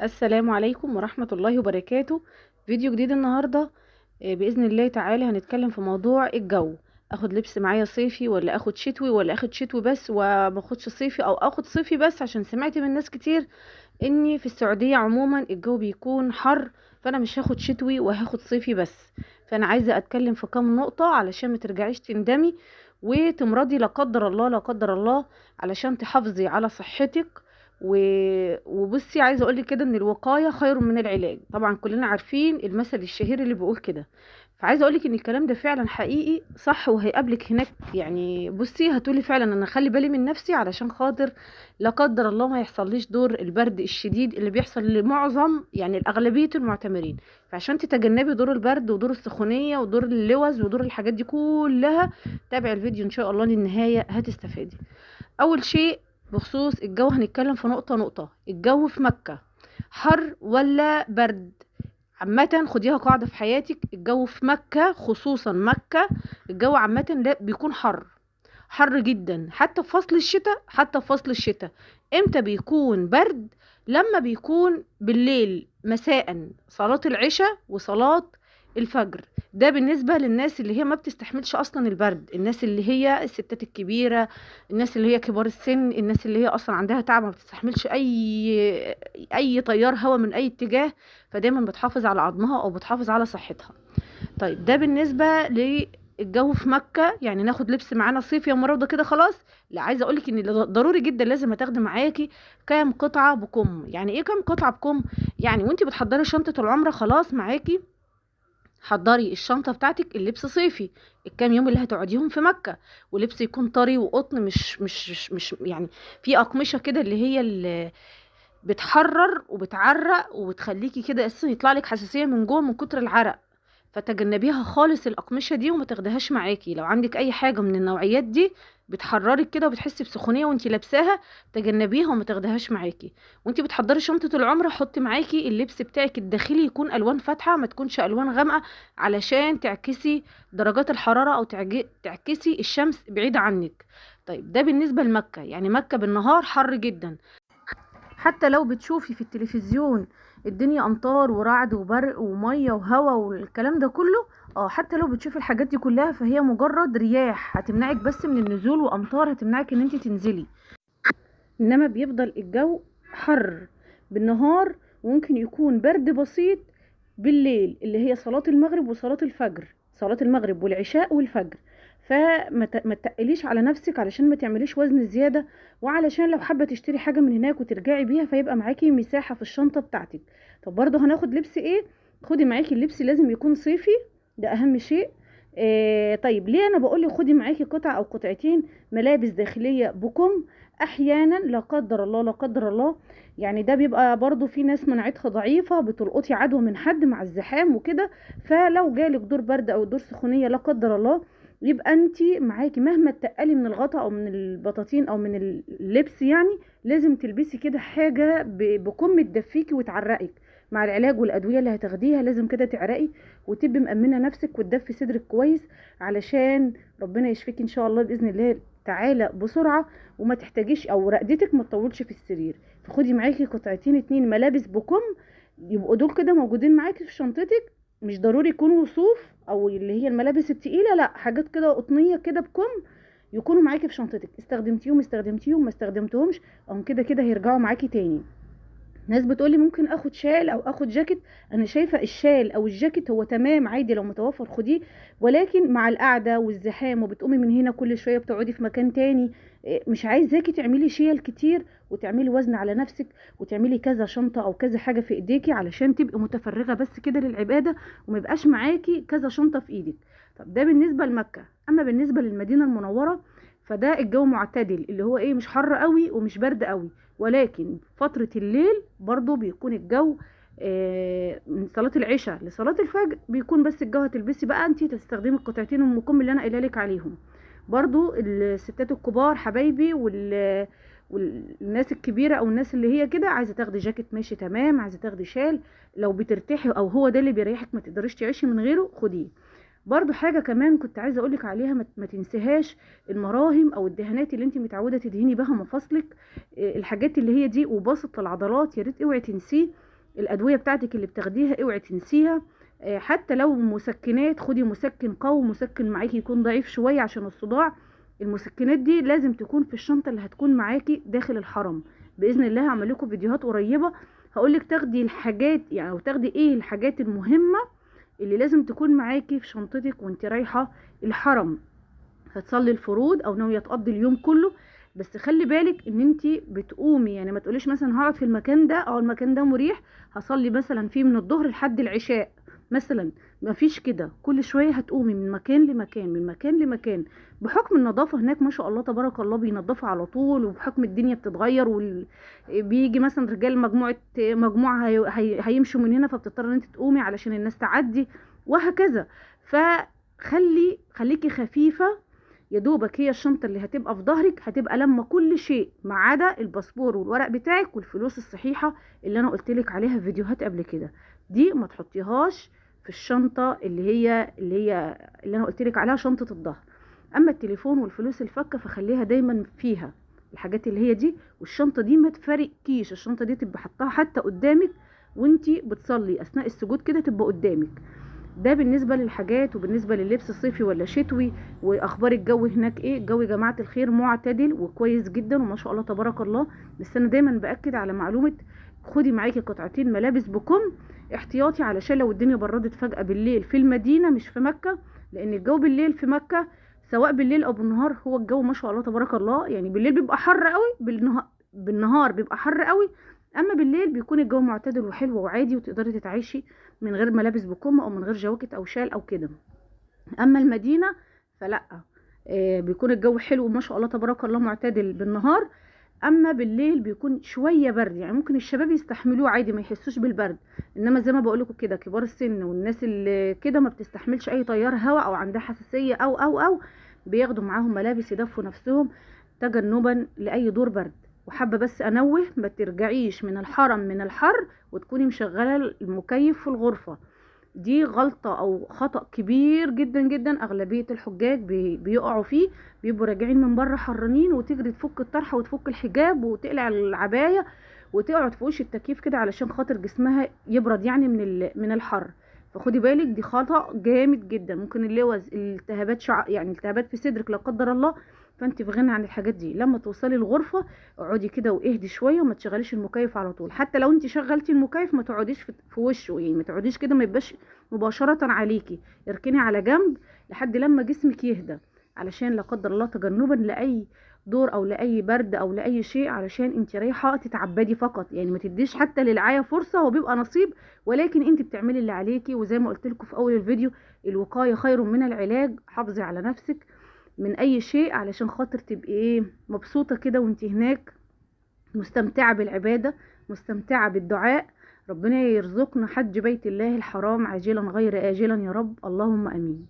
السلام عليكم ورحمة الله وبركاته. فيديو جديد النهاردة. بإذن الله تعالى هنتكلم في موضوع الجو. اخد لبس معايا صيفي ولا اخد شتوي ولا اخد شتوي بس وماخدش صيفي او اخد صيفي بس، عشان سمعت من ناس كتير اني في السعودية عموما الجو بيكون حر، فانا مش هاخد شتوي وهاخد صيفي بس. فانا عايزة اتكلم في كام نقطة علشان ما ترجعيش تندمي وتمرضي لا قدر الله لا قدر الله، علشان تحافظي على صحتك. و... وبصي عايزه اقول لك كده ان الوقايه خير من العلاج، طبعا كلنا عارفين المثل الشهير اللي بيقول كده. فعايزه اقول لك ان الكلام ده فعلا حقيقي صح، وهيقابلك هناك. يعني بصي هتقولي فعلا انا خلي بالي من نفسي علشان خاطر لا قدر الله ما يحصليش دور البرد الشديد اللي بيحصل لمعظم يعني الاغلبيه المعتمرين. فعشان تتجنبي دور البرد ودور السخونيه ودور اللوز ودور الحاجات دي كلها، تابعي الفيديو ان شاء الله للنهايه هتستفادي. اول شيء بخصوص الجو، هنتكلم في نقطة نقطة. الجو في مكة حر ولا برد؟ عامة خديها قاعدة في حياتك، الجو في مكة خصوصا مكة الجو عامة لا بيكون حر، حر جدا. حتى في فصل الشتاء، حتى في فصل الشتاء امتى بيكون برد؟ لما بيكون بالليل مساء صلاة العشاء وصلاة الفجر. ده بالنسبة للناس اللي هي ما بتستحملش اصلا البرد، الناس اللي هي الستات الكبيرة، الناس اللي هي كبار السن، الناس اللي هي اصلا عندها تعب ما بتستحملش اي تيار هواء من اي اتجاه، فدايما بتحافظ على عظمها او بتحافظ على صحتها. طيب ده بالنسبة للجو في مكة. يعني ناخد لبس معانا صيفي يا مرة كده خلاص؟ لا، عايزة اقولك ان ضروري جدا لازم هتاخدي معاكي كام قطعة بكم. يعني ايه كام قطعة بكم؟ يعني وانتي بتحضري شنطة العمرة خلاص معاكي، حضري الشنطة بتاعتك اللبس صيفي الكام يوم اللي هتقعديهم في مكة، ولبس يكون طري وقطن، مش يعني في أقمشة كده اللي هي اللي بتحرر وبتعرق وبتخليكي كده اساسا يطلع لك حساسيه من جوه من كتر العرق. فتجنبيها خالص الاقمشه دي وما تاخدهاش معاكي. لو عندك اي حاجه من النوعيات دي بتحررك كده وبتحسي بسخونيه وانتي لابساها، تجنبيها وما تاخدهاش معاكي. وانتي بتحضري شنطه العمره حطي معاكي اللبس بتاعك الداخلي يكون الوان فاتحه، ما تكونش الوان غامقه، علشان تعكسي درجات الحراره او تعكسي الشمس بعيده عنك. طيب ده بالنسبه لمكه. يعني مكه بالنهار حر جدا، حتى لو بتشوفي في التلفزيون الدنيا امطار ورعد وبرق وميه وهوا والكلام ده كله، حتى لو بتشوفي الحاجات دي كلها فهي مجرد رياح هتمنعك بس من النزول، وامطار هتمنعك ان انت تنزلي. انما بيفضل الجو حر بالنهار، وممكن يكون برد بسيط بالليل اللي هي صلاة المغرب وصلاة الفجر، صلاة المغرب والعشاء والفجر. ما تقليش على نفسك علشان ما تعمليش وزن زيادة، وعلشان لو حابة تشتري حاجة من هناك وترجعي بيها فيبقى معاكي مساحة في الشنطة بتاعتك. طب برضه هناخد لبس ايه؟ خدي معاكي اللبس لازم يكون صيفي، ده اهم شيء. طيب ليه انا بقولك خدي معاكي قطعة او قطعتين ملابس داخلية بكم؟ احيانا لا قدر الله لا قدر الله، يعني ده بيبقى برضو في ناس مناعتها ضعيفة، بتلقطي عدوى من حد مع الزحام وكده، فلو جالك دور برد او دور سخونية لا قدر الله، يبقى انت معاكي مهما تقلي من الغطا او من البطاطين او من اللبس، يعني لازم تلبسي كده حاجة بكم تدفيكي وتعرقك. مع العلاج والادوية اللي هتاخديها لازم كده تعرقي وتبقي مأمنة نفسك وتدفي صدرك كويس، علشان ربنا يشفيك ان شاء الله باذن الله تعالى بسرعة، وما تحتاجيش او رقدتك ما تطولش في السرير. فخدي معاكي قطعتين اتنين ملابس بكم، يبقوا دول كده موجودين معاكي في شنطتك. مش ضروري يكونوا صوف او اللي هي الملابس التقيلة، لا، حاجات كده قطنية كده بكم يكونوا معاكي في شنطتك. استخدمتيهم ما استخدمتهمش، هم كده كده هيرجعوا معاكي تاني. ناس بتقولي ممكن اخد شال او اخد جاكيت. انا شايفة الشال او الجاكيت هو تمام عادي لو متوفر خديه، ولكن مع القعدة والزحام وبتقومي من هنا كل شوية بتقعدي في مكان تاني، مش عايزاكي تعملي شيل كتير وتعملي وزن على نفسك وتعملي كذا شنطة او كذا حاجة في ايديكي علشان تبقي متفرغة بس كده للعبادة، وميبقاش معاكي كذا شنطة في ايدك. طب ده بالنسبة لمكة. اما بالنسبة للمدينة المنورة فده الجو معتدل، اللي هو ايه، مش حر قوي ومش برد قوي، ولكن فترة الليل برضو بيكون الجو من صلاة العشاء لصلاة الفجر بيكون بس الجو هتلبسي بقى انتي تستخدمي القطعتين ام كم اللي انا قايله لك عليهم. برضو الستات الكبار حبايبي والناس الكبيرة او الناس اللي هي كده عايزة تاخدي جاكيت ماشي تمام، عايزة تاخدي شال لو بترتاحي او هو ده اللي بيريحك ما تقدريش تعيشي من غيره خديه. برضو حاجة كمان كنت عايزة اقولك عليها، ما تنسيهاش المراهم او الدهانات اللي انت متعودة تدهني بها مفاصلك، الحاجات اللي هي دي وباسط العضلات يا ريت اوعي تنسيه، الادويه بتاعتك اللي بتاخديها اوعي تنسيها. حتى لو مسكنات خدي مسكن قوي، مسكن معاكي يكون ضعيف شويه عشان الصداع. المسكنات دي لازم تكون في الشنطه اللي هتكون معاكي داخل الحرم. باذن الله هعمل لكم فيديوهات قريبه هقولك تاخدي الحاجات يعني، او تاخدي ايه الحاجات المهمه اللي لازم تكون معاكي في شنطتك وانت رايحه الحرم هتصلي الفروض او ناويه تقضي اليوم كله. بس خلي بالك ان انت بتقومي، يعني ما تقوليش مثلا هقعد في المكان ده او المكان ده مريح هصلي مثلا فيه من الظهر لحد العشاء مثلا. ما فيش كده، كل شويه هتقومي من مكان لمكان من مكان لمكان. بحكم النظافه هناك ما شاء الله تبارك الله بينظفوا على طول، وبحكم الدنيا بتتغير بيجي مثلا رجال مجموعه هيمشوا من هنا، فبتضطر ان انت تقومي علشان الناس تعدي وهكذا. خليكي خفيفه. يا دوبك هي الشنطه اللي هتبقى في ظهرك هتبقى لما كل شيء ما عدا الباسبور والورق بتاعك والفلوس الصحيحه اللي انا قلتلك عليها في فيديوهات قبل كده. دي ما تحطيهاش في الشنطه اللي انا قلتلك عليها شنطه الظهر. اما التليفون والفلوس الفكه فخليها دايما فيها الحاجات اللي هي دي. والشنطه دي ما تفرقكيش، الشنطه دي تبقى حطها حتى قدامك وانتي بتصلي اثناء السجود كده تبقى قدامك. ده بالنسبه للحاجات وبالنسبه لللبس صيفي ولا شتوي. واخبار الجو هناك ايه؟ الجو يا جماعه الخير معتدل وكويس جدا وما شاء الله تبارك الله. بس انا دايما باكد على معلومه خدي معاكي قطعتين ملابس بكم احتياطي، علشان لو الدنيا بردت فجاه بالليل في المدينه مش في مكه. لان الجو بالليل في مكه سواء بالليل او بالنهار هو الجو ما شاء الله تبارك الله، يعني بالليل بيبقى حر قوي، بالنهار بيبقى حر قوي. اما بالليل بيكون الجو معتدل وحلو وعادي وتقدري تتعايشي من غير ملابس بكم او من غير جواكت او شال او كده. اما المدينه فلا، بيكون الجو حلو ما شاء الله تبارك الله معتدل بالنهار. اما بالليل بيكون شويه برد، يعني ممكن الشباب يستحملوه عادي ما يحسوش بالبرد. انما زي ما بقول لكم كده كبار السن والناس اللي كده ما بتستحملش اي تيار هواء او عندها حساسيه او بياخدوا معاهم ملابس يدفوا نفسهم تجنبا لاي دور برد. وحابه بس انوه ما ترجعيش من الحرم من الحر وتكوني مشغله المكيف في الغرفه. دي غلطة او خطأ كبير جدا جدا اغلبية الحجاج بيقعوا فيه. بيبقوا راجعين من بره حرانين وتجري تفك الطرحة وتفك الحجاب وتقلع العباية وتقعد في وش التكييف كده علشان خاطر جسمها يبرد يعني من الحر. فخدي بالك دي خطأ جامد جدا، ممكن اللوز التهابات يعني التهابات في صدرك لا قدر الله. فانت في غنى عن الحاجات دي. لما توصلي الغرفه اقعدي كده واهدي شويه وما تشغليش المكيف على طول. حتى لو انت شغلتي المكيف ما تقعديش في وشه، يعني ما تقعديش كده ما يبقاش مباشره عليكي. اركني على جنب لحد لما جسمك يهدى، علشان لا قدر الله تجنبا لاي دور او لاي برد او لاي شيء، علشان انت رايحه تتعبدي فقط. يعني ما تديش حتى للعيا فرصه، هو بيبقى نصيب ولكن انت بتعملي اللي عليكي. وزي ما قلت لكم في اول الفيديو الوقايه خير من العلاج. حافظي على نفسك من اي شيء علشان خاطر تبقي ايه مبسوطه كده وانت هناك، مستمتعه بالعباده مستمتعه بالدعاء. ربنا يرزقنا حج بيت الله الحرام عاجلا غير آجلا يا رب، اللهم امين.